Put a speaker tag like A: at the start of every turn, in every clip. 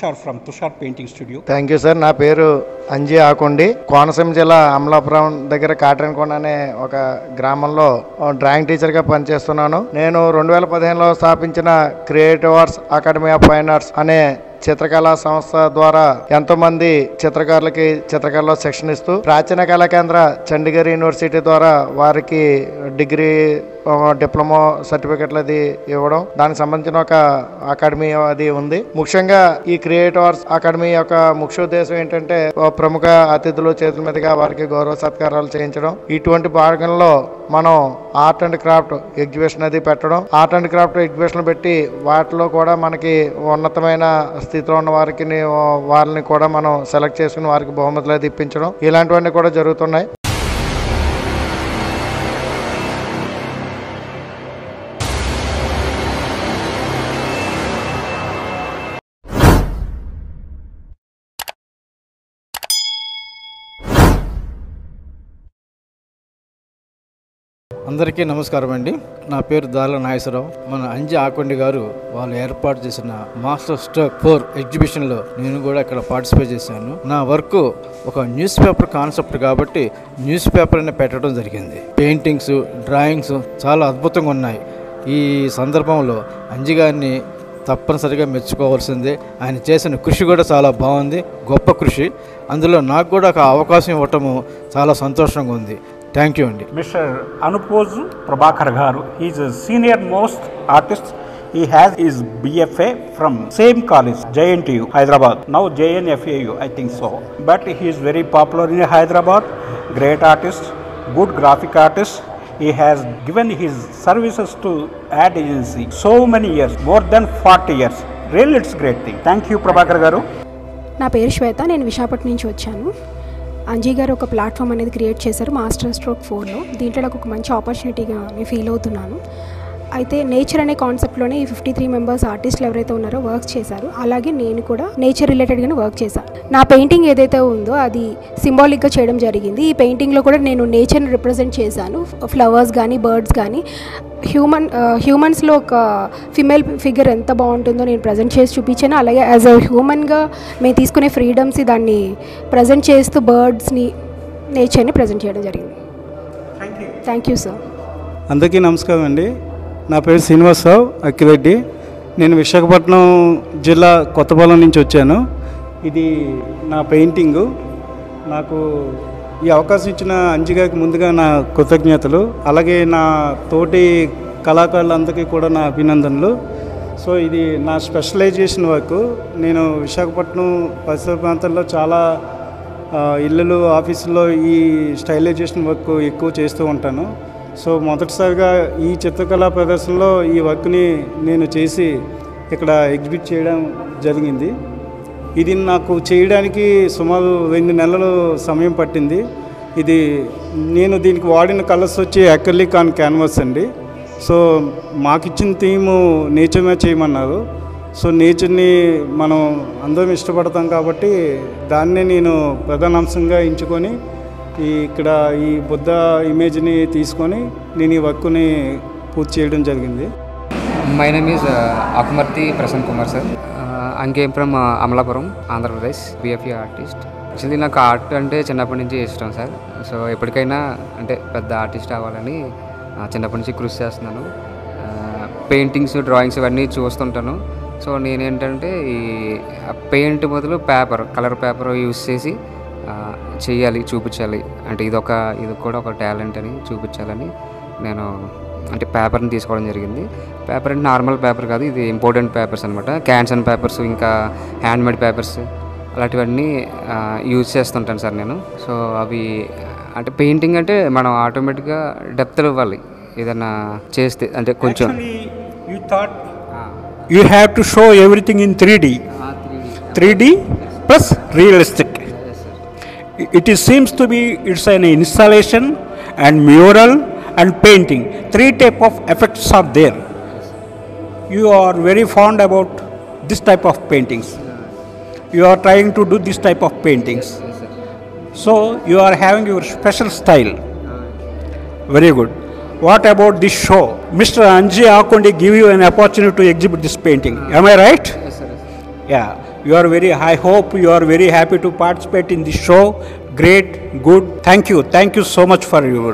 A: Tushar from Tushar Painting Studio.
B: Thank you sir. నా పేరు అంజీ ఆకొండి. కోనసీమ జిల్లా అమలాపురం దగ్గర కాటన్కొండ అనే ఒక గ్రామంలో డ్రాయింగ్ టీచర్గా పనిచేస్తున్నాను. నేను 2015లో స్థాపించిన creative arts academy of fine arts అనే చిత్రకళా సంస్థ ద్వారా ఎంతో మంది చిత్రకారులకి చిత్రకళలో శిక్షణ ఇస్తూ ప్రాచీన కళా కేంద్ర చండీగఢ్ యూనివర్సిటీ ద్వారా వారికి డిగ్రీ డిప్లొమా సర్టిఫికెట్లు అది ఇవ్వడం, దానికి సంబంధించిన ఒక అకాడమీ అది ఉంది. ముఖ్యంగా ఈ క్రియేటివ్ ఆర్ట్స్ అకాడమీ యొక్క ముఖ్య ఉద్దేశం ఏంటంటే ప్రముఖ అతిథులు చేతుల మీదుగా వారికి గౌరవ సత్కారాలు చేయించడం. ఇటువంటి భాగంలో మనం ఆర్ట్ అండ్ క్రాఫ్ట్ ఎగ్జిబిషన్ అది పెట్టడం, ఆర్ట్ అండ్ క్రాఫ్ట్ ఎగ్జిబిషన్ పెట్టి వాటిలో కూడా మనకి ఉన్నతమైన స్థితిలో ఉన్న వారిని కూడా మనం సెలెక్ట్ చేసుకుని వారికి బహుమతులు అది ఇప్పించడం, ఇలాంటివన్నీ కూడా జరుగుతున్నాయి.
C: అందరికీ నమస్కారం అండి. నా పేరు దార్ల నాగేశ్వరరావు. మన అంజి ఆకొండి గారు వాళ్ళు ఏర్పాటు చేసిన మాస్టర్ స్ట్రోక్ 4 ఎగ్జిబిషన్లో నేను కూడా ఇక్కడ పార్టిసిపేట్ చేశాను. నా వర్క్ ఒక న్యూస్ పేపర్ కాన్సెప్ట్ కాబట్టి న్యూస్ పేపర్ అనే పెట్టడం జరిగింది. పెయింటింగ్స్, డ్రాయింగ్స్ చాలా అద్భుతంగా ఉన్నాయి. ఈ సందర్భంలో అంజి గారిని తప్పనిసరిగా మెచ్చుకోవాల్సిందే. ఆయన చేసిన కృషి కూడా చాలా బాగుంది, గొప్ప కృషి. అందులో నాకు కూడా ఒక అవకాశం ఇవ్వటము చాలా సంతోషంగా ఉంది. థ్యాంక్ యూ అండి.
A: Mr. Anupozu Prabhakar Garu, he is a senior most artist. He has his BFA from same college, JNTU, Hyderabad. Now JNFAU, I think so. But he is very popular in Hyderabad. Great artist, good graphic artist. He has given his services to ad agency so many years, more than 40 years. Really, it's great thing. Thank you, Prabhakar Garu.
D: నా పేరు శ్వేత, నేను విశాఖపట్నం నుంచి వచ్చాను. అంజీ గారు ఒక platform అనేది create చేశారు master stroke 4లో. దీంట్లో నాకు ఒక మంచి ఆపర్చునిటీగా నేను ఫీల్ అవుతున్నాను. అయితే నేచర్ అనే కాన్సెప్ట్లోనే ఈ 53 మెంబర్స్ ఆర్టిస్టులు ఎవరైతే ఉన్నారో వర్క్ చేశారు. అలాగే నేను కూడా నేచర్ రిలేటెడ్గానే వర్క్ చేశాను. నా పెయింటింగ్ ఏదైతే ఉందో అది సింబాలిక్గా చేయడం జరిగింది. ఈ పెయింటింగ్లో కూడా నేను నేచర్ని రిప్రజెంట్ చేశాను. ఫ్లవర్స్ కానీ, బర్డ్స్ కానీ, హ్యూమన్స్లో ఒక ఫిమేల్ ఫిగర్ ఎంత బాగుంటుందో నేను ప్రజెంట్ చేసి చూపించాను. అలాగే యాజ్ అ హ్యూమన్గా మేము తీసుకునే ఫ్రీడమ్స్ దాన్ని ప్రజెంట్ చేస్తూ బర్డ్స్ని, నేచర్ని ప్రజెంట్ చేయడం జరిగింది. Thank you sir.
E: అందరికీ నమస్కారం అండి. నా పేరు శ్రీనివాసరావు అక్కిరెడ్డి. నేను విశాఖపట్నం జిల్లా కొత్తపాలెం నుంచి వచ్చాను. ఇది నా పెయింటింగు. నాకు ఈ అవకాశం ఇచ్చిన అంజి గారికి ముందుగా నా కృతజ్ఞతలు. అలాగే నా తోటి కళాకారులందరికీ కూడా నా అభినందనలు. సో ఇది నా స్పెషలైజేషన్ వర్క్. నేను విశాఖపట్నం పరిసర ప్రాంతాల్లో చాలా ఇళ్ళు, ఆఫీసుల్లో ఈ స్టైలైజేషన్ వర్క్ ఎక్కువ చేస్తూ ఉంటాను. సో మొదటిసారిగా ఈ చిత్రకళా ప్రదర్శనలో ఈ వర్క్ని నేను చేసి ఇక్కడ ఎగ్జిబిట్ చేయడం జరిగింది. ఇది నాకు చేయడానికి సుమారు 2 నెలలు సమయం పట్టింది. ఇది నేను దీనికి వాడిన కలర్స్ వచ్చి అక్రిలిక్ ఆన్ క్యాన్వాస్ అండి. సో మాకు ఇచ్చిన థీము నేచర్ మీద చేయమన్నారు. సో నేచర్ని మనం అందరం ఇష్టపడతాం కాబట్టి దాన్నే నేను ప్రధానాంశంగా ఎంచుకొని ఇక్కడ ఈ బుద్ధ ఇమేజ్ని తీసుకొని నేను ఈ వర్క్ని పూర్తి చేయడం జరిగింది.
F: My name is Akumarthi Prasanna Kumar sir. I came from Amalapuram, Andhra Pradesh. BFA artist. Actually నాకు ఆర్ట్ అంటే చిన్నప్పటి నుంచి ఇష్టం సార్. సో ఎప్పటికైనా అంటే పెద్ద ఆర్టిస్ట్ అవ్వాలని చిన్నప్పటి నుంచి కృషి చేస్తున్నాను. పెయింటింగ్స్, డ్రాయింగ్స్ ఇవన్నీ చూస్తుంటాను. సో నేనేంటంటే ఈ పెయింట్ బదులు కలర్ పేపర్ యూస్ చేసి చెయ్యాలి, చూపించాలి. అంటే ఇది కూడా ఒక టాలెంట్ అని చూపించాలని నేను అంటే పేపర్ని తీసుకోవడం జరిగింది. పేపర్ అంటే నార్మల్ పేపర్ కాదు, ఇది ఇంపార్టెంట్ పేపర్స్ అనమాట. క్యాన్సన్ పేపర్స్, ఇంకా హ్యాండ్మేడ్ పేపర్స్ అలాంటివన్నీ యూజ్ చేస్తుంటాను సార్ నేను. సో అవి అంటే పెయింటింగ్ అంటే మనం ఆటోమేటిక్గా డెప్త్ ఇవ్వాలి ఏదైనా చేస్తే. అంటే కొంచెం
A: you have to show everything in 3D plus realistic. Seems to be it's an installation and mural and painting. 3 type of effects are there. You are very fond about this type of paintings. You are trying to do this type of paintings. So you are having your special style. Very good. What about this show? Mr. Anji Akondi give you an opportunity to exhibit this painting. Am I right?
F: Yes, sir.
A: Yeah. You are very, I hope you are very happy to participate in this show. Great, good. Thank you so much for your,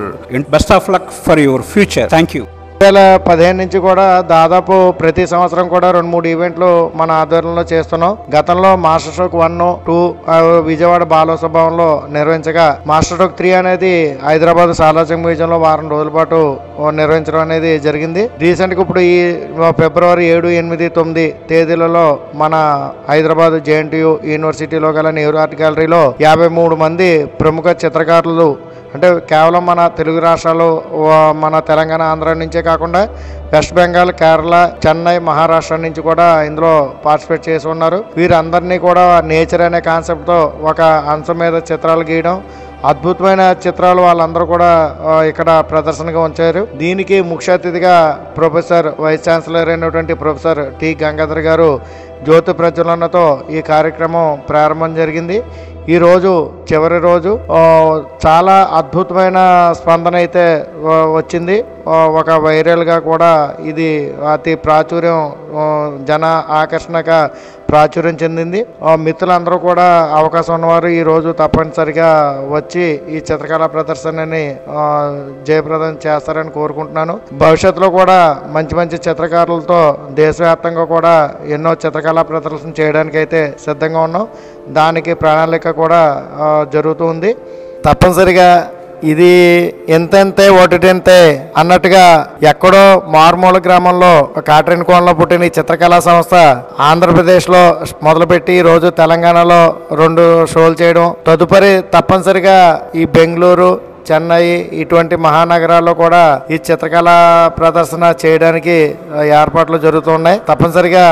A: best of luck for your future. Thank you.
B: 2015 నుంచి కూడా దాదాపు ప్రతి సంవత్సరం కూడా 2-3 ఈవెంట్లు మన ఆధ్వర్యంలో చేస్తున్నాం. గతంలో మాస్టర్ స్ట్రోక్ 1, 2 విజయవాడ బాలోత్సవ భవన్లో నిర్వహించగా, మాస్టర్ స్ట్రోక్ 3 అనేది హైదరాబాద్ సాలార్జంగ్ మ్యూజియంలో వారం రోజుల పాటు నిర్వహించడం అనేది జరిగింది. రీసెంట్గా ఇప్పుడు ఈ ఫిబ్రవరి 7, 8, 9 తేదీలలో మన హైదరాబాద్ JNTU యూనివర్సిటీలో గల నెహ్రూ ఆర్ట్ గ్యాలరీలో 53 మంది ప్రముఖ చిత్రకారులు, అంటే కేవలం మన తెలుగు రాష్ట్రాలు, మన తెలంగాణ, ఆంధ్ర నుంచే కాకుండా వెస్ట్ బెంగాల్, కేరళ, చెన్నై, మహారాష్ట్ర నుంచి కూడా ఇందులో పార్టిసిపేట్ చేసి ఉన్నారు. వీరందరినీ కూడా నేచర్ అనే కాన్సెప్ట్తో ఒక అంశం మీద చిత్రాలు గీయడం, అద్భుతమైన చిత్రాలు వాళ్ళందరూ కూడా ఇక్కడ ప్రదర్శనగా ఉంచారు. దీనికి ముఖ్య అతిథిగా ప్రొఫెసర్, వైస్ ఛాన్సలర్ అయినటువంటి ప్రొఫెసర్ టి గంగాధర్ గారు జ్యోతి ప్రజ్వలనతో ఈ కార్యక్రమం ప్రారంభం జరిగింది. ఈరోజు చివరి రోజు చాలా అద్భుతమైన స్పందన అయితే వచ్చింది. ఒక వైరల్గా కూడా ఇది అతి ప్రాచుర్యం, జన ఆకర్షణగా ప్రాచుర్యం చెందింది. మిత్రులందరూ కూడా అవకాశం ఉన్నవారు ఈరోజు తప్పనిసరిగా వచ్చి ఈ చిత్రకళా ప్రదర్శనని జయప్రదం చేస్తారని కోరుకుంటున్నాను. భవిష్యత్తులో కూడా మంచి మంచి చిత్రకారులతో దేశవ్యాప్తంగా కూడా ఎన్నో చిత్రకళా ప్రదర్శన చేయడానికి అయితే సిద్ధంగా ఉన్నాం. దానికి ప్రణాళిక కూడా జరుగుతుంది. తప్పనిసరిగా ఇది ఎంతెంతే ఓటిటెంతే అన్నట్టుగా ఎక్కడో మారుమూల గ్రామంలో కాట్రేన్ కోణంలో పుట్టిన ఈ చిత్రకళా సంస్థ ఆంధ్రప్రదేశ్లో మొదలుపెట్టి ఈరోజు తెలంగాణలో 2 షోలు చేయడం, తదుపరి తప్పనిసరిగా ఈ బెంగళూరు, చెన్నై ఇటువంటి మహానగరాల్లో కూడా ఈ చిత్రకళా ప్రదర్శన చేయడానికి ఏర్పాట్లు జరుగుతున్నాయి. తప్పనిసరిగా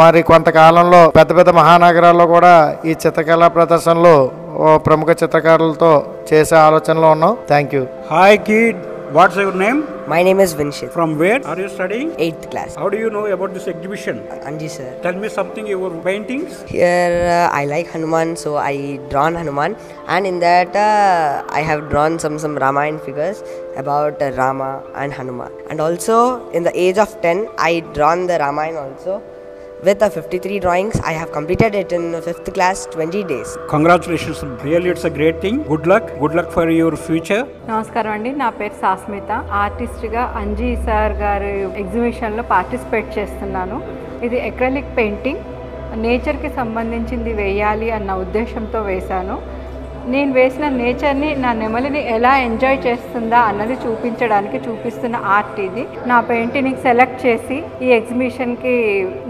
B: మరి కొంతకాలంలో పెద్ద పెద్ద మహానగరాల్లో కూడా ఈ చిత్రకళా ప్రదర్శనలు ప్రముఖ చిత్రకారులతో చేసే ఆలోచనలో ఉన్నాం. Thank you.
A: Hi kid, what's your name?
G: My name is Vinshit.
A: From where are you studying?
G: 8th class.
A: How do you know about this exhibition?
G: Anji sir.
A: Tell me something your paintings.
G: Here I like Hanuman, so I drawn Hanuman, and in that I have drawn some Ramayana figures about Rama and Hanuman. And also in the age of 10 I drawn the Ramayana also. With 53 drawings, I have completed it in 5th class, 20 days.
A: Congratulations, really it's a great thing. Good luck for your future.
H: నమస్కారం అండి, నా పేరు సాస్మిత. ఆర్టిస్ట్గా Anji sir గారి ఎగ్జిబిషన్లో participate చేస్తున్నాను. ఇది ఎక్రలిక్ painting, నేచర్కి సంబంధించింది వేయాలి అన్న ఉద్దేశంతో వేశాను. నేను వేసిన నేచర్ని, నా నెమలిని ఎలా ఎంజాయ్ చేస్తుందా అన్నది చూపిస్తున్న ఆర్ట్ ఇది. నా పెయింటింగ్ని సెలెక్ట్ చేసి ఈ ఎగ్జిబిషన్కి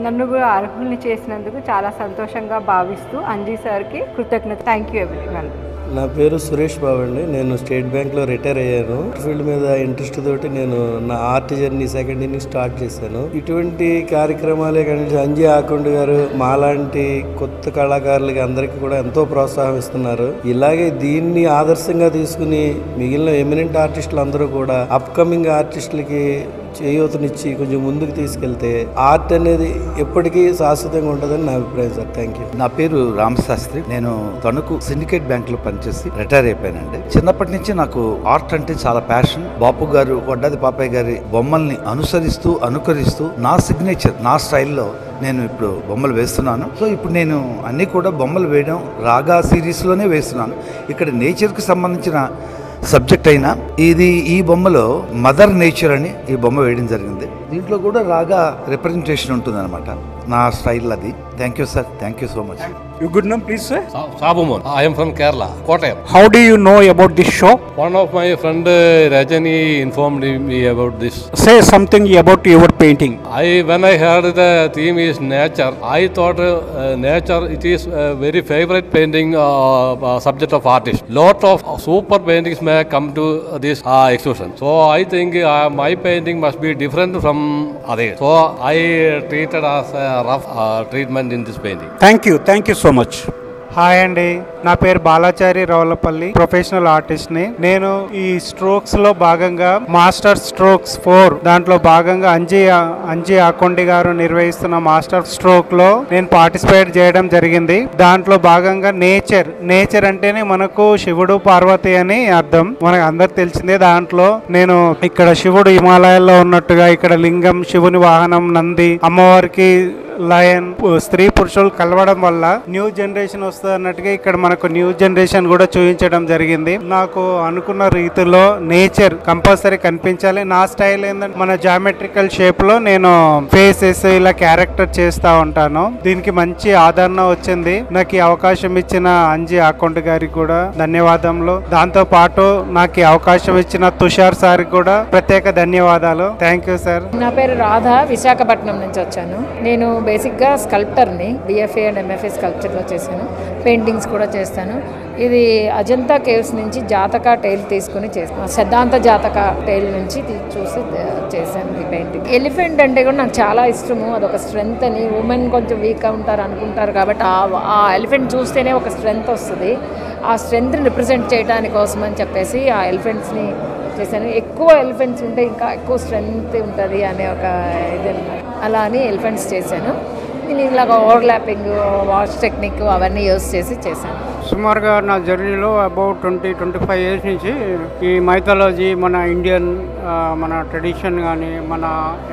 H: నన్ను కూడా అర్హుల్ని చేసినందుకు చాలా సంతోషంగా భావిస్తూ అంజీ సార్కి కృతజ్ఞత. Thank you everyone.
I: నా పేరు సురేష్ బాబు అండి. నేను స్టేట్ బ్యాంక్లో రిటైర్ అయ్యాను. ఫీల్డ్ మీద ఇంట్రెస్ట్ తోటి నేను నా ఆర్ట్ జర్నీ సెకండ్ ఇయర్ని స్టార్ట్ చేశాను. ఇటువంటి కార్యక్రమాలే కానీ అంజీ ఆకొండ గారు మాలాంటి కొత్త కళాకారులకి అందరికీ కూడా ఎంతో ప్రోత్సాహం ఇస్తున్నారు. ఇలాగే దీన్ని ఆదర్శంగా తీసుకుని మిగిలిన ఎమినెంట్ ఆర్టిస్టులు అందరూ కూడా అప్కమింగ్ ఆర్టిస్టులకి చేయూతనిచ్చి కొంచెం ముందుకు తీసుకెళ్తే ఆర్ట్ అనేది ఎప్పటికీ శాశ్వతంగా ఉంటుందని నా అభిప్రాయం సార్. Thank you.
J: నా పేరు రామశాస్త్రి. నేను తణుకు సిండికేట్ బ్యాంక్ లో పనిచేసి రిటైర్ అయిపోయానండి. చిన్నప్పటి నుంచి నాకు ఆర్ట్ అంటే చాలా ప్యాషన్. బాపు గారు, వడ్డాది పాపయ్య గారి బొమ్మల్ని అనుకరిస్తూ నా సిగ్నేచర్, నా స్టైల్లో నేను ఇప్పుడు బొమ్మలు వేస్తున్నాను. సో ఇప్పుడు నేను అన్నీ కూడా బొమ్మలు వేయడం రాగా సిరీస్లోనే వేస్తున్నాను. ఇక్కడ నేచర్కి సంబంధించిన సబ్జెక్ట్ అయినా ఈ బొమ్మలో మదర్ నేచర్ అని ఈ బొమ్మ వేయడం జరిగింది. దీంట్లో కూడా రాగా రిప్రజెంటేషన్ ఉంటుంది అనమాట, నా స్టైల్ అది. Thank you sir, thank you so much.
A: Your good name please sir?
K: Sabumon. I am from Kerala, Kottayam.
A: How do you know about this show?
K: One of my friend Rajani informed me about this.
A: Say something about your painting.
K: When I heard the theme is nature, I thought nature it is a very favorite painting subject of artist. Lot of super paintings may come to this exhibition. So I think my painting must be different from others. So I treated as a rough treatment in this painting.
A: Thank you so much.
L: Hi అండి,
E: నా పేరు Balachari రౌలపల్లి, professional artist ని. నేను ఈ strokes లో భాగంగా master strokes 4 దాంట్లో భాగంగా అంజీ ఆకొండి గారు నిర్వహిస్తున్న మాస్టర్ స్ట్రోక్ లో నేను పార్టిసిపేట్ చేయడం జరిగింది. దాంట్లో భాగంగా నేచర్ అంటేనే మనకు శివుడు పార్వతి అని అర్థం, మనకు అందరికి తెలిసిందే. దాంట్లో నేను ఇక్కడ శివుడు హిమాలయాల్లో ఉన్నట్టుగా, ఇక్కడ లింగం, శివుని వాహనం నంది, అమ్మవారికి లయన్, స్త్రీ పురుషులు కలవడం వల్ల న్యూ జనరేషన్ వస్తుంది అన్నట్టుగా ఇక్కడ మనకు న్యూ జనరేషన్ కూడా చూపించడం జరిగింది. నాకు అనుకున్న రీతిలో నేచర్ కంపల్సరీ కనిపించాలి. నా స్టైల్ ఏంటంటే మన జామెట్రికల్ షేప్ లో నేను ఫేసెస్ ఇలా క్యారెక్టర్ చేస్తా ఉంటాను. దీనికి మంచి ఆదరణ వచ్చింది. నాకు ఈ అవకాశం ఇచ్చిన అంజీ ఆకొండి గారికి కూడా ధన్యవాదములు. దాంతో పాటు నాకు ఈ అవకాశం ఇచ్చిన తుషార్ సార్ కూడా ప్రత్యేక ధన్యవాదాలు. Thank you sir.
L: నా పేరు రాధా, విశాఖపట్నం నుంచి వచ్చాను. నేను బేసిక్గా స్కల్ప్టర్ని, బిఎఫ్ఏ అండ్ ఎంఎఫ్ఏ స్కల్ప్చర్లో చేశాను. పెయింటింగ్స్ కూడా చేస్తాను. ఇది అజంతా కేవ్స్ నుంచి జాతక టైల్ తీసుకుని చేస్తాను. సిద్ధాంత జాతక టైల్ నుంచి చూసి చేశాను ఈ పెయింటింగ్. ఎలిఫెంట్ అంటే కూడా నాకు చాలా ఇష్టము. అదొక స్ట్రెంగ్త్ అని, ఉమెన్ కొంచెం వీక్గా ఉంటారు అనుకుంటారు కాబట్టి ఆ ఎలిఫెంట్ చూస్తేనే ఒక స్ట్రెంగ్త్ వస్తుంది. ఆ స్ట్రెంగ్త్ని రిప్రజెంట్ చేయడానికి కోసం అని చెప్పేసి ఆ ఎలిఫెంట్స్ని చేశాను. ఎక్కువ ఎలిఫెంట్స్ ఉంటే ఇంకా ఎక్కువ స్ట్రెంగ్త్ ఉంటుంది అనే ఒక ఇది అన్నమాట. అలా అని ఎలిఫెంట్స్ చేశాను. నేను ఇలాగ ఓవర్లాపింగ్, వాష్ టెక్నిక్ అవన్నీ యూస్ చేసి చేశాను.
E: సుమారుగా నా జర్నీలో అబౌట్ 20-25 ఇయర్స్ నుంచి ఈ మైథాలజీ, మన ఇండియన్ మన ట్రెడిషన్ కానీ, మన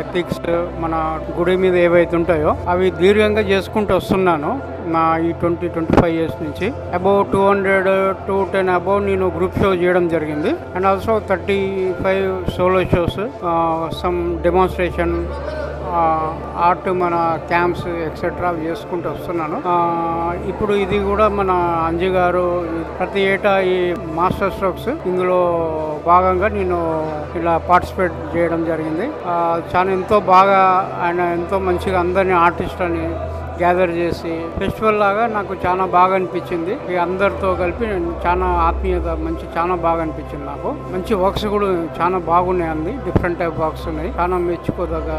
E: ఎథిక్స్, మన గుడి మీద ఏవైతే ఉంటాయో అవి దీర్ఘంగా చేసుకుంటూ వస్తున్నాను. నా ఈ 20-25 ఇయర్స్ నుంచి అబౌట్ 200-210 అబౌవ్ నేను గ్రూప్ షో చేయడం జరిగింది. And also 35 solo shows, some demonstration art, మన క్యాంప్స్ ఎక్సెట్రా చేసుకుంటూ వస్తున్నాను. ఇప్పుడు ఇది కూడా మన అంజీ గారు ప్రతి ఏటా ఈ మాస్టర్ స్ట్రోక్స్ ఇందులో భాగంగా నేను ఇలా పార్టిసిపేట్ చేయడం జరిగింది. చాలా ఎంతో బాగా ఆయన ఎంతో మంచిగా అందరినీ ఆర్టిస్ట్ అని గ్యాదర్ చేసి ఫెస్టివల్ లాగా నాకు చాలా బాగా అనిపించింది. ఈ అందరితో కలిపి చాలా ఆత్మీయత చాలా బాగా అనిపించింది. నాకు మంచి వర్క్స్ కూడా చాలా బాగున్నాయి. అండి డిఫరెంట్ టైప్ వర్క్స్ ఉన్నాయి. చాలా మెచ్చుకోదగ్గ,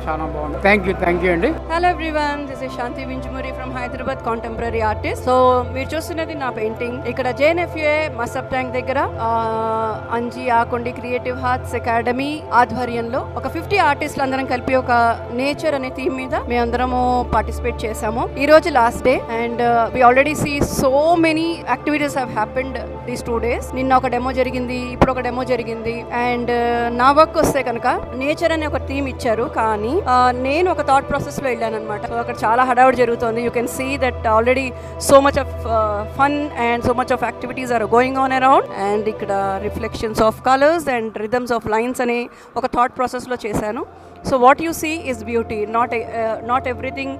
E: చాలా బాగుంది. థ్యాంక్ యూ అండి.
M: Hello everyone, this is Shanti Vinjamuri from Hyderabad, contemporary artist. So మీరు చూస్తున్నది నా పెయింటింగ్ ఇక్కడ జేఎన్ఎఫ్ఏ మసబ్ ట్యాంక్ దగ్గర Anji Akondi creative hearts academy ఆధ్వర్యంలో ఒక 50 ఆర్టిస్టులు అందరం కలిపి ఒక నేచర్ అనే థీమ్ మీద మేమందరము పార్టిసిపేట్ చేసాము. ఈ రోజు last day and we already see so many activities have happened these 2 days. నిన్న ఒక డెమో జరిగింది, ఇప్పుడు ఒక డెమో జరిగింది. అండ్ నా వర్క్ వస్తే కనుక నేచర్ అనే ఒక థీమ్ ఇచ్చారు, కానీ నేను ఒక థాట్ ప్రాసెస్ లో వెళ్ళాను అనమాట. సో అక్కడ చాలా హడావుడి జరుగుతుంది. You can see that already so much of fun and so much of activities are going on around. And ఇక్కడ reflections of colours and rhythms of lines అనే ఒక థాట్ ప్రాసెస్ లో చేశాను. So what you see is beauty, not everything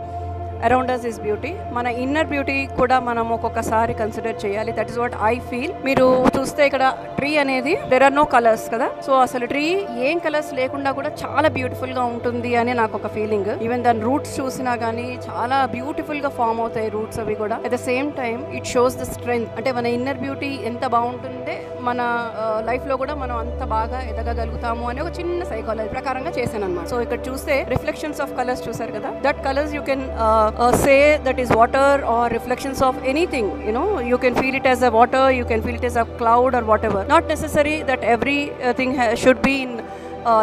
M: around us is beauty. మన inner beauty కూడా మనం ఒక్కొక్కసారి consider చేయాలి. That is what I feel. మీరు చూస్తే ఇక్కడ ట్రీ అనేది దెర్ ఆర్ నో కలర్స్ కదా. సో అసలు ట్రీ ఏం కలర్స్ లేకుండా కూడా చాలా బ్యూటిఫుల్ గా ఉంటుంది అని నాకు ఒక ఫీలింగ్. ఈవెన్ దాని రూట్స్ చూసినా కానీ చాలా బ్యూటిఫుల్ గా ఫామ్ అవుతాయి రూట్స్ అవి కూడా. At the same time it shows the strength. అంటే మన ఇన్నర్ బ్యూటీ ఎంత బాగుంటుందే మన లైఫ్ లో కూడా మనం అంత బాగా ఎదగగలుగుతాము అని ఒక చిన్న సైకాలజీ ప్రకారంగా చేశాను అనమాట. సో ఇక్కడ చూస్తే రిఫ్లెక్షన్స్ ఆఫ్ కలర్స్ చూసారు కదా. That colours you can say that is water or reflections of anything, you know, you can feel it as a water, you can feel it as a cloud or whatever. Not necessary that every thing should be in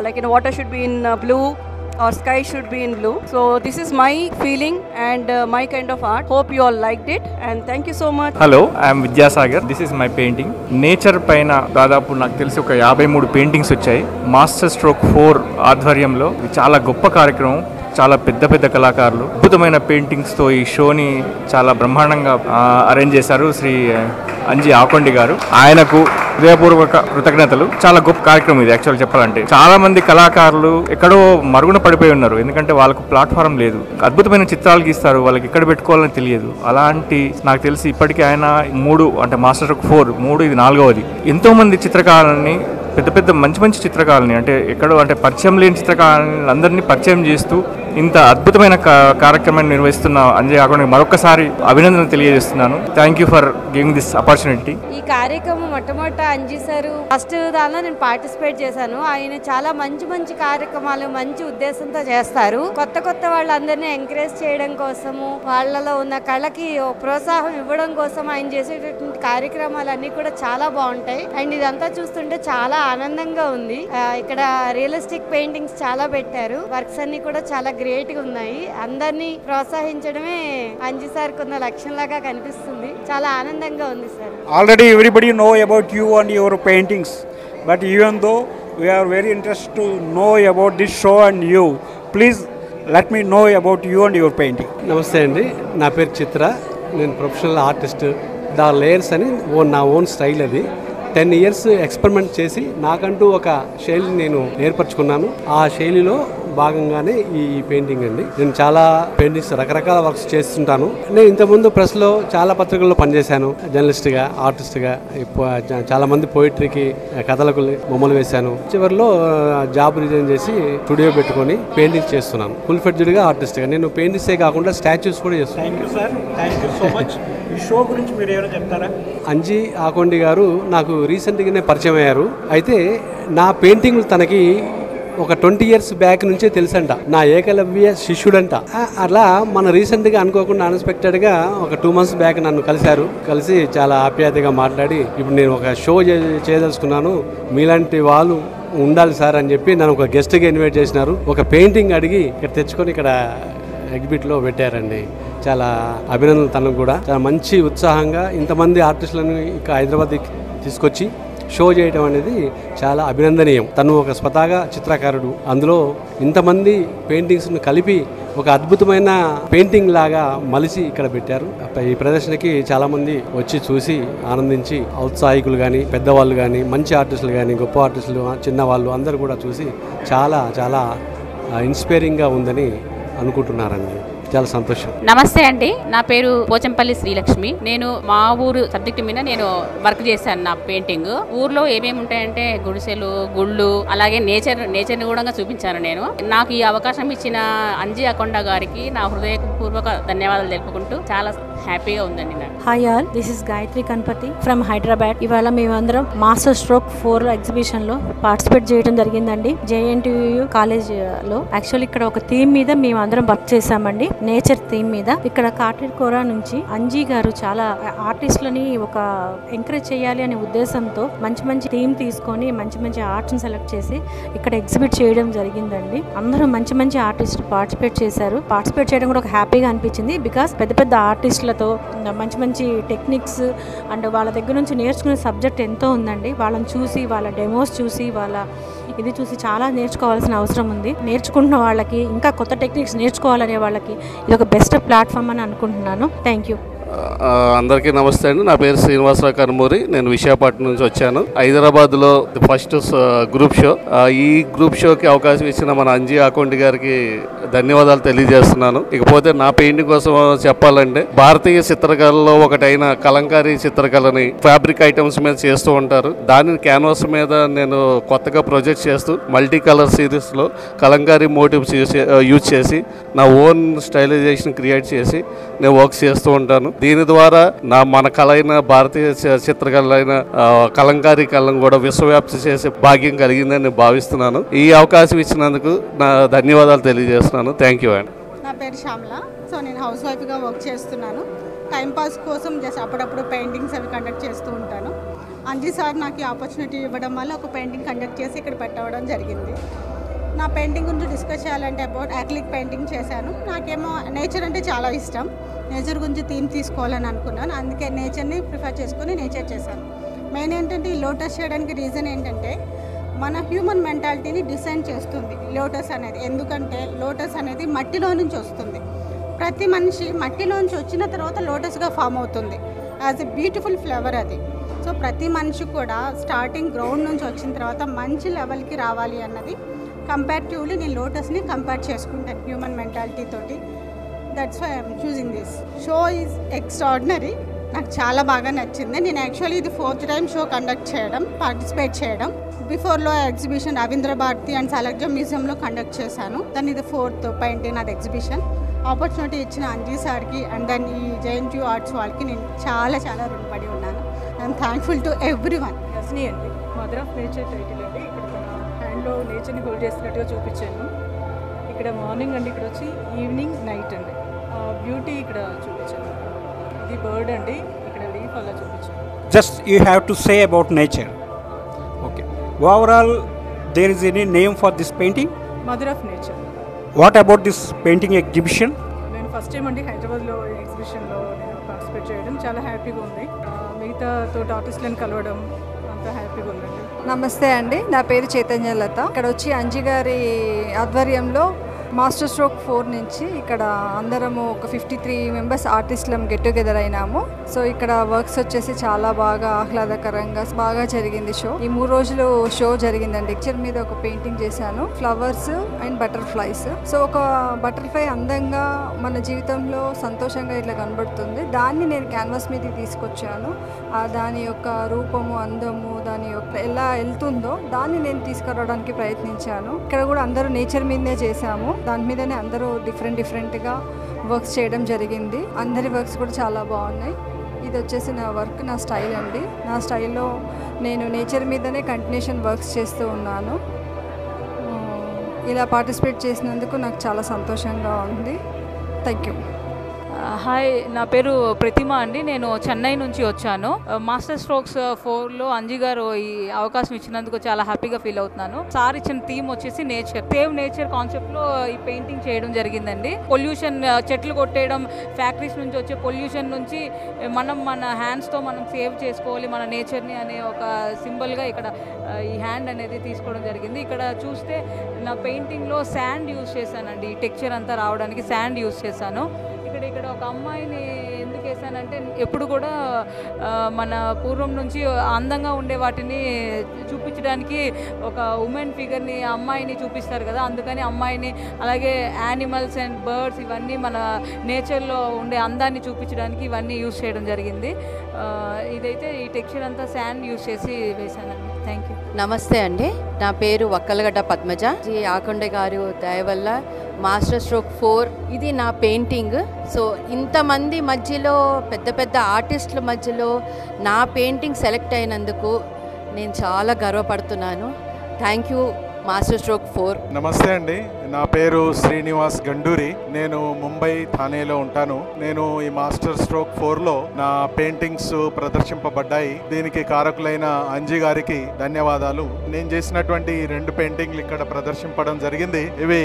M: like, you know, water should be in blue or sky should be in blue. So this is my feeling and my kind of art. Hope you all liked it and thank you so much.
N: Hello, I am Vidyasagar. This is my painting. Nature paina దాదాపు నాకు తెలిసి ఒక 53 paintings వచ్చాయి. Master stroke 4 ఆధ్వర్యంలో ఇది చాలా గొప్ప కార్యక్రమం. చాలా పెద్ద కళాకారులు అద్భుతమైన పెయింటింగ్స్తో ఈ షోని చాలా బ్రహ్మాండంగా అరేంజ్ చేశారు శ్రీ అంజీ ఆకొండి గారు. ఆయనకు హృదయపూర్వక కృతజ్ఞతలు. చాలా గొప్ప కార్యక్రమం ఇది. యాక్చువల్ చెప్పాలంటే చాలా మంది కళాకారులు ఎక్కడో మరుగున పడిపోయి ఉన్నారు, ఎందుకంటే వాళ్ళకు ప్లాట్ఫారం లేదు. అద్భుతమైన చిత్రాలు గీస్తారు, వాళ్ళకి ఎక్కడ పెట్టుకోవాలని తెలియదు. అలాంటి నాకు తెలిసి ఇప్పటికీ ఆయన 3 అంటే మాస్టర్ స్ట్రోక్ 4 ఇది 4వది. ఎంతో మంది చిత్రకారులని, పెద్ద మంచి చిత్రకారులని, అంటే ఎక్కడో అంటే పరిచయం లేని చిత్రకారులని అందరినీ పరిచయం చేస్తూ ఇంత అద్భుతమైన కార్యక్రమాన్ని నిర్వహిస్తున్న అంజయ్ ఆకొండకి మరొకసారి అభినందనలు తెలియజేస్తున్నాను. Thank you for giving this opportunity.
O: ఈ కార్యక్రమం మొట్టమొదట అంజీ సార్ ఫస్ట్ దానిలో నేను పార్టిసిపేట్ చేశాను. ఆయన చాలా మంచి మంచి కార్యక్రమాలు మంచి ఉద్దేశంతో చేస్తారు. కొత్త కొత్త వాళ్ళందరినీ ఎంకరేజ్ చేయడం కోసము, వాళ్ళలో ఉన్న కళకి ప్రోత్సాహం ఇవ్వడం కోసం ఆయన చేసేటటువంటి కార్యక్రమాలన్నీ కూడా చాలా బాగుంటాయి. అండ్ ఇదంతా చూస్తుంటే చాలా ఆనందంగా ఉంది. ఇక్కడ రియలిస్టిక్ పెయింటింగ్స్ చాలా పెట్టారు. వర్క్స్ అన్ని కూడా చాలా గ్రేట్ గా ఉన్నాయి. అందరినీ ప్రోత్సహించడమే అంజీ సార్ కొన్న లక్ష్యంలాగా కనిపిస్తుంది. చాలా ఆనందంగా ఉంది sir.
A: Already everybody know about you and your paintings, but even though we are very interested to know about this show and you, please let me know about you and your painting.
P: నమస్తే అండి, నా పేరు చిత్ర. నేను professional artist. The layers అని నా own style. అది 10 years experiment చేసి నాకంటూ ఒక శైలిని నేను ఏర్పరచుకున్నాను. ఆ శైలిలో భాగంగానే ఈ పెయింటింగ్ అండి. నేను చాలా పెయింటింగ్స్ రకరకాల వర్క్స్ చేస్తుంటాను. నేను ఇంతకుముందు ప్రెస్లో చాలా పత్రికల్లో పనిచేశాను. జర్నలిస్ట్గా, ఆర్టిస్ట్గా. చాలా మంది పోయిటరీకి, కథలకు బొమ్మలు వేశాను. చివరిలో జాబ్ రిజైన్ చేసి స్టూడియో పెట్టుకొని పెయింటింగ్స్ చేస్తున్నాను. ఫుల్ ఫ్లెడ్జ్డ్గా ఆర్టిస్ట్గా. నేను పెయింటింగ్సే కాకుండా స్టాచ్యూస్ కూడా చేస్తున్నాను.
A: Thank you sir, thank you so much. ఈ షో గురించి మీరు ఏమైనా చెప్తారా?
P: అంజీ ఆకొండి గారు నాకు రీసెంట్గానే పరిచయం అయ్యారు. అయితే నా పెయింటింగ్లు తనకి ఒక 20 years బ్యాక్ నుంచే తెలుసంట. నా ఏకలవ్య శిష్యుడంట. అలా మన రీసెంట్గా అనుకోకుండా అన్ఎక్స్పెక్టెడ్గా ఒక 2 months బ్యాక్ నన్ను కలిసి చాలా ఆప్యాయతగా మాట్లాడి, ఇప్పుడు నేను ఒక షో చేయదలుచుకున్నాను, మీలాంటి వాళ్ళు ఉండాలి సార్ అని చెప్పి నన్ను ఒక గెస్ట్గా ఇన్వైట్ చేసినారు. ఒక పెయింటింగ్ అడిగి ఇక్కడ తెచ్చుకొని ఇక్కడ ఎగ్జిబిట్లో పెట్టారండి. చాలా అభినందనలు. తనకు కూడా చాలా మంచి ఉత్సాహంగా ఇంతమంది ఆర్టిస్టులను ఇక హైదరాబాద్కి తీసుకొచ్చి షో చేయడం అనేది చాలా అభినందనీయం. తను ఒక స్వతహాగా చిత్రకారుడు. అందులో ఇంతమంది పెయింటింగ్స్ను కలిపి ఒక అద్భుతమైన పెయింటింగ్ లాగా మలిసి ఇక్కడ పెట్టారు. ఈ ప్రదర్శనకి చాలామంది వచ్చి చూసి ఆనందించి, ఔత్సాహికులు కానీ, పెద్దవాళ్ళు కానీ, మంచి ఆర్టిస్టులు కానీ, గొప్ప ఆర్టిస్టులు, చిన్నవాళ్ళు అందరూ కూడా చూసి చాలా చాలా ఇన్స్పైరింగ్గా ఉందని అనుకుంటున్నారండి. చాలా సంతోషం.
Q: నమస్తే అండి, నా పేరు పోచంపల్లి శ్రీలక్ష్మి. నేను మా ఊరు సబ్జెక్ట్ మీద నేను వర్క్ చేశాను. నా పెయింటింగ్ ఊర్లో ఏమేమి ఉంటాయంటే గుడిసెలు, గుళ్ళు, అలాగే నేచర్ని కూడా చూపించాను నేను. నాకు ఈ అవకాశం ఇచ్చిన అంజీ ఆకొండ గారికి నా హృదయపూర్వక ధన్యవాదాలు తెలుపుకుంటూ చాలా హ్యాపీగా ఉందండి నాకు.
R: Hi all, this is Gayatri Ganapathi from Hyderabad. ఇవాళ మేమందరం మాస్టర్ స్ట్రోక్ 4 ఎగ్జిబిషన్ లో పార్టిసిపేట్ చేయడం జరిగిందండి. JNTU కాలేజ్ లో. యాక్చువల్లీ ఇక్కడ ఒక థీమ్ మీద మేము అందరం వర్క్ చేసామండి. నేచర్ థీమ్ మీద. ఇక్కడ కాటేర్కోరా నుంచి అంజీ గారు చాలా ఆర్టిస్టులని ఒక ఎంకరేజ్ చేయాలి అనే ఉద్దేశంతో మంచి మంచి థీమ్ తీసుకొని మంచి మంచి ఆర్ట్స్ని సెలెక్ట్ చేసి ఇక్కడ ఎగ్జిబిట్ చేయడం జరిగిందండి. అందరూ మంచి మంచి ఆర్టిస్టులు పార్టిసిపేట్ చేశారు. పార్టిసిపేట్ చేయడం కూడా ఒక హ్యాపీగా అనిపించింది. బికాస్ పెద్ద పెద్ద ఆర్టిస్టులతో మంచి మంచి టెక్నిక్స్ అండ్ వాళ్ళ దగ్గర నుంచి నేర్చుకునే సబ్జెక్ట్ ఎంతో ఉందండి. వాళ్ళని చూసి, వాళ్ళ డెమోస్ చూసి, వాళ్ళ ఇది చూసి చాలా నేర్చుకోవాల్సిన అవసరం ఉంది. నేర్చుకుంటున్న వాళ్ళకి, ఇంకా కొత్త టెక్నిక్స్ నేర్చుకోవాలనే వాళ్ళకి ఇది ఒక బెస్ట్ ప్లాట్ఫామ్ అని అనుకుంటున్నాను. Thank you.
S: అందరికీ నమస్తే అండి. నా పేరు శ్రీనివాసరావు కర్మూరి. నేను విశాఖపట్నం నుంచి వచ్చాను. హైదరాబాద్లో ఫస్ట్ గ్రూప్ షో. ఈ గ్రూప్ షోకి అవకాశం ఇచ్చిన మన అంజీ ఆకొండి గారికి ధన్యవాదాలు తెలియజేస్తున్నాను. ఇకపోతే నా పెయింటింగ్ కోసం చెప్పాలంటే, భారతీయ చిత్రకళలో ఒకటైన కలంకారీ చిత్రకళని ఫ్యాబ్రిక్ ఐటమ్స్ మీద చేస్తూ ఉంటారు. దానిని క్యాన్వాస్ మీద నేను కొత్తగా ప్రొజెక్ట్ చేస్తూ మల్టీ కలర్ సిరీస్లో కలంకారీ మోటివ్స్ యూజ్ చేసి నా ఓన్ స్టైలైజేషన్ క్రియేట్ చేసి నేను వర్క్ చేస్తూ ఉంటాను. దీని ద్వారా మన కళ అయిన భారతీయ చిత్రకళ అయిన కలంకారీ కళను కూడా విశ్వవ్యాప్తి చేసే భాగ్యం కలిగిందని నేను భావిస్తున్నాను. ఈ అవకాశం ఇచ్చినందుకు నా ధన్యవాదాలు తెలియజేస్తున్నాను. థ్యాంక్ యూ అండి.
T: నా పేరు శ్యామల. సో నేను హౌస్ వైఫ్గా వర్క్ చేస్తున్నాను. టైంపాస్ కోసం జస్ట్ అప్పుడప్పుడు పెయింటింగ్స్ అవి కండక్ట్ చేస్తూ ఉంటాను. అంజీ సార్ నాకు ఈ ఆపర్చునిటీ ఇవ్వడం వల్ల ఒక పెయింటింగ్ కండక్ట్ చేసి ఇక్కడ పెట్టవడం జరిగింది. నా పెయింటింగ్ గురించి డిస్కస్ చేయాలంటే అబౌట్ యాక్రిలిక్ పెయింటింగ్ చేశాను. నాకేమో నేచర్ అంటే చాలా ఇష్టం. నేచర్ గురించి థీమ్ తీసుకోవాలని అనుకున్నాను. అందుకే నేచర్ని ప్రిఫర్ చేసుకుని నేచర్ చేశాను. మెయిన్ ఏంటంటే ఈ లోటస్ చేయడానికి రీజన్ ఏంటంటే, మన హ్యూమన్ మెంటాలిటీని డిసైన్ చేస్తుంది లోటస్ అనేది. ఎందుకంటే లోటస్ అనేది మట్టిలో నుంచి వస్తుంది. ప్రతి మనిషి మట్టిలోంచి వచ్చిన తర్వాత లోటస్గా ఫామ్ అవుతుంది. యాజ్ ఎ బ్యూటిఫుల్ ఫ్లవర్ అది. సో ప్రతి మనిషి కూడా స్టార్టింగ్ గ్రౌండ్ నుంచి వచ్చిన తర్వాత మంచి లెవెల్కి రావాలి అన్నది కంపారిటివ్లీ నేను లోటస్ని కంపేర్ చేసుకుంటాను హ్యూమన్ మెంటాలిటీ తోటి. That's why I'm choosing this show is extraordinary. నాకు చాలా బాగా నచ్చింది. నేను యాక్చువల్లీ ఇది 4th టైం షో కండక్ట్ చేయడం, పార్టిసిపేట్ చేయడం. బిఫోర్లో ఎగ్జిబిషన్ రవీంద్ర భారతి అండ్ సాలార్జంగ్ మ్యూజియంలో కండక్ట్ చేశాను. దాని ఇది 4th పెయింటింగ్ నాది ఎగ్జిబిషన్. ఆపర్చునిటీ ఇచ్చిన అంజీ సార్కి అండ్ దెన్ ఈ JNTU ఆర్ట్స్ వాళ్ళకి నేను చాలా చాలా రుణపడి ఉన్నాను. I'm thankful to everyone.
U: Rajani అండి, మదర్ ఆఫ్ నేచర్ టైటిల్ అండి. ఇక్కడ హ్యాండ్లో నేచర్ని హోల్డ్ చేసినట్టుగా చూపించాను. ఇక్కడ మార్నింగ్ అండి, ఇక్కడ వచ్చి ఈవినింగ్ నైట్ అండి బ్యూటీ ఇక్కడ చూపించాను. ఇది బర్డ్ అండి, ఇక్కడ లీఫ్ అలా చూపించాను.
A: Just you have to say about nature. Okay. Overall, there is any name for this painting?
U: Mother of nature.
A: What about this painting exhibition?
U: నేను ఫస్ట్ టైం అండి హైదరాబాద్లో ఎగ్జిబిషన్లో నేను పార్టిసిపేట్ చేయడం, చాలా హ్యాపీగా ఉంది. మిగతా తోటి ఆర్టిస్టులను కలవడం అంతా హ్యాపీగా ఉందండి.
V: నమస్తే అండి, నా పేరు చైతన్యలత. ఇక్కడ వచ్చి అంజీ గారి ఆధ్వర్యంలో మాస్టర్ స్ట్రోక్ 4 నుంచి ఇక్కడ అందరము ఒక 53 మెంబర్స్ ఆర్టిస్టులం గెట్ టుగెదర్ అయినాము. సో ఇక్కడ వర్క్స్ వచ్చేసి చాలా బాగా ఆహ్లాదకరంగా బాగా జరిగింది షో. ఈ 3 రోజులు షో జరిగిందండి. పిక్చర్ మీద ఒక పెయింటింగ్ చేశాను, ఫ్లవర్స్ అండ్ బటర్ఫ్లైస్. సో ఒక బటర్ఫ్లై అందంగా మన జీవితంలో సంతోషంగా ఇట్లా కనబడుతుంది. దాన్ని నేను క్యాన్వాస్ మీదకి తీసుకొచ్చాను. దాని యొక్క రూపము, అందము, దాని యొక్క ఎలా వెళ్తుందో దాన్ని నేను తీసుకురావడానికి ప్రయత్నించాను. ఇక్కడ కూడా అందరూ నేచర్ మీదనే చేశాము. దాని మీదనే అందరూ డిఫరెంట్గా వర్క్స్ చేయడం జరిగింది. అందరి వర్క్స్ కూడా చాలా బాగున్నాయి. ఇది వచ్చేసి నా వర్క్, నా స్టైల్ అండి. నా స్టైల్లో నేను నేచర్ మీదనే కంటిన్యూషన్ వర్క్స్ చేస్తూ ఉన్నాను. ఇలా పార్టిసిపేట్ చేసినందుకు నాకు చాలా సంతోషంగా ఉంది. Thank you.
W: హాయ్, నా పేరు ప్రతిమ అండి. నేను చెన్నై నుంచి వచ్చాను. మాస్టర్ స్ట్రోక్స్ 4లో అంజీ గారు ఈ అవకాశం ఇచ్చినందుకు చాలా హ్యాపీగా ఫీల్ అవుతున్నాను. సార్ ఇచ్చిన థీమ్ వచ్చేసి నేచర్, సేవ్ నేచర్ కాన్సెప్ట్లో ఈ పెయింటింగ్ చేయడం జరిగిందండి. పొల్యూషన్, చెట్లు కొట్టేయడం, ఫ్యాక్టరీస్ నుంచి వచ్చే పొల్యూషన్ నుంచి మన హ్యాండ్స్తో మనం సేవ్ చేసుకోవాలి మన నేచర్ని అనే ఒక సింబల్గా ఇక్కడ ఈ హ్యాండ్ అనేది తీసుకోవడం జరిగింది. ఇక్కడ చూస్తే నా పెయింటింగ్లో శాండ్ యూజ్ చేశానండి. ఈ టెక్స్చర్ అంతా రావడానికి శాండ్ యూజ్ చేశాను. ఇక్కడ ఒక అమ్మాయిని ఎందుకు వేసానంటే, ఎప్పుడు కూడా మన పూర్వం నుంచి అందంగా ఉండే వాటిని చూపించడానికి ఒక ఉమెన్ ఫిగర్ని, అమ్మాయిని చూపిస్తారు కదా, అందుకని అమ్మాయిని, అలాగే యానిమల్స్ అండ్ బర్డ్స్, ఇవన్నీ మన నేచర్లో ఉండే అందాన్ని చూపించడానికి ఇవన్నీ యూజ్ చేయడం జరిగింది. ఇదైతే ఈ టెక్స్చర్ అంతా శాండ్ యూజ్ చేసి వేసానండి. Thank you.
X: నమస్తే అండి, నా పేరు వక్కలగడ్డ పద్మజ. ఆకొండ గారు దయ వల్ల మాస్టర్ స్ట్రోక్ 4 ఇది నా పెయింటింగ్. సో ఇంతమంది మధ్యలో, పెద్ద పెద్ద ఆర్టిస్టుల మధ్యలో నా పెయింటింగ్ సెలెక్ట్ అయినందుకు నేను చాలా గర్వపడుతున్నాను. Thank you master stroke 4.
Y: నమస్తే అండి, నా పేరు శ్రీనివాస్ గండూరి. నేను ముంబై, థానేలో ఉంటాను. నేను ఈ మాస్టర్ స్ట్రోక్ 4లో నా పెయింటింగ్స్ ప్రదర్శింపబడ్డాయి. దీనికి కారకులైన అంజీ గారికి ధన్యవాదాలు. నేను చేసినటువంటి 2 పెయింటింగ్లు ఇక్కడ ప్రదర్శింపడం జరిగింది. ఇవి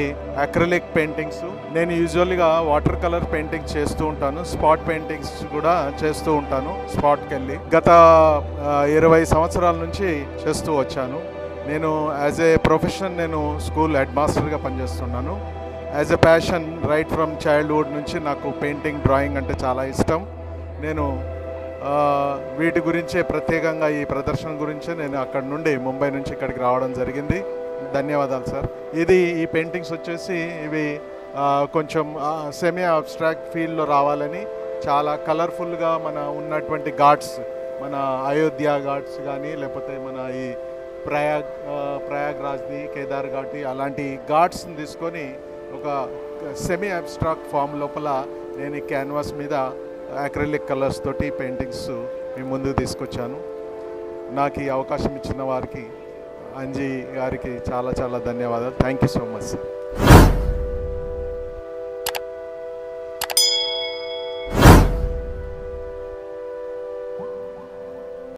Y: అక్రిలిక్ పెయింటింగ్స్. నేను యూజువల్గా వాటర్ కలర్ పెయింటింగ్స్ చేస్తూ ఉంటాను, స్పాట్ పెయింటింగ్స్ కూడా చేస్తూ ఉంటాను. స్పాట్కి వెళ్ళి గత 20 సంవత్సరాల నుంచి చేస్తూ వచ్చాను. నేను యాజ్ ఏ ప్రొఫెషన్ నేను స్కూల్ హెడ్ మాస్టర్గా పనిచేస్తున్నాను. As a passion right from childhood నుంచి నాకు పెయింటింగ్, డ్రాయింగ్ అంటే చాలా ఇష్టం. నేను వీటి గురించే ప్రత్యేకంగా ఈ ప్రదర్శన గురించే నేను అక్కడ నుండి ముంబై నుంచి ఇక్కడికి రావడం జరిగింది. ధన్యవాదాలు సార్. ఈ పెయింటింగ్స్ వచ్చేసి ఇవి కొంచెం సెమీ అబ్స్ట్రాక్ట్ ఫీల్డ్లో రావాలని చాలా కలర్ఫుల్గా మన ఉన్నటువంటి ఘాట్స్, మన అయోధ్య ఘాట్స్ కానీ, లేకపోతే మన ఈ ప్రయాగ్రాజ్ది, కేదార్ ఘాట్, అలాంటి ఘాట్స్ని తీసుకొని ఒక సెమీ అబ్స్ట్రాక్ట్ ఫామ్ లోపల నేను ఈ క్యాన్వాస్ మీద అక్రిలిక్ కలర్స్ తోటి పెయింటింగ్స్ మీ ముందుకు తీసుకొచ్చాను. నాకు ఈ అవకాశం ఇచ్చిన వారికి, అంజీ గారికి చాలా చాలా ధన్యవాదాలు. Thank you so much sir.